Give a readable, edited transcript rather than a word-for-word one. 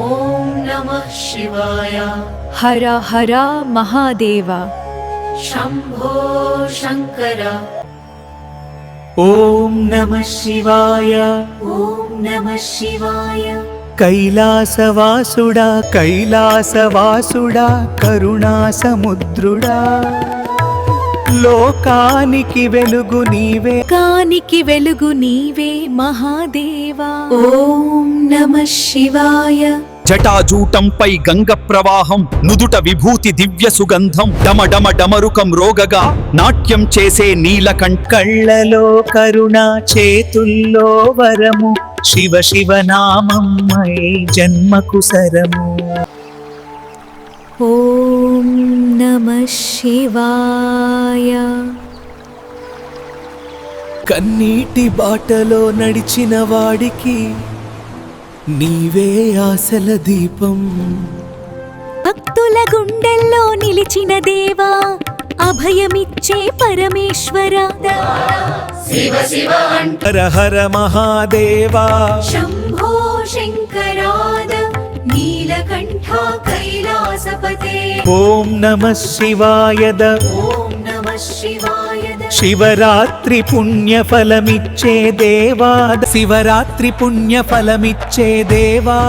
ఓం నమః శివాయ. హర హర మహాదేవ. శంభో శంకర. ఓం నమః శివాయ. ఓం నమః శివాయ. కైలాసవాసుడా కైలాసవాసుడా కరుణాసముద్రుడా, లోకానికి వెలుగు నీవే కానికి వెలుగు నీవే మహాదేవా. ఓం నమః శివాయ. జటాజూటంపై గంగ ప్రవాహం, నుదుట విభూతి దివ్య సుగంధం, డమ డమ డమరుకం రోగగా నాట్యం చేసే నీలకంఠ. కళ్ళలో కరుణ చేతుల్లో వరము, శివ శివ నామమ్మై జన్మకు సరము. ఓం నమః శివాయ. కన్నీటి బాటలో నడిచిన వాడికి నీవే ఆశల దీపం. భక్తుల గుండెల్లో నిలిచిన దేవా, అభయమిచ్చే పరమేశ్వర. శివ శివ హర హర మహాదేవా. శంభో శంకరాద నీలకంఠ కైలాసపతే. ఓం నమః శివాయద. ఓం నమః శివాయ. శివరాత్రి పుణ్యఫలమిచ్చే దేవా, శివరాత్రి పుణ్యఫలమిచ్చే దేవా.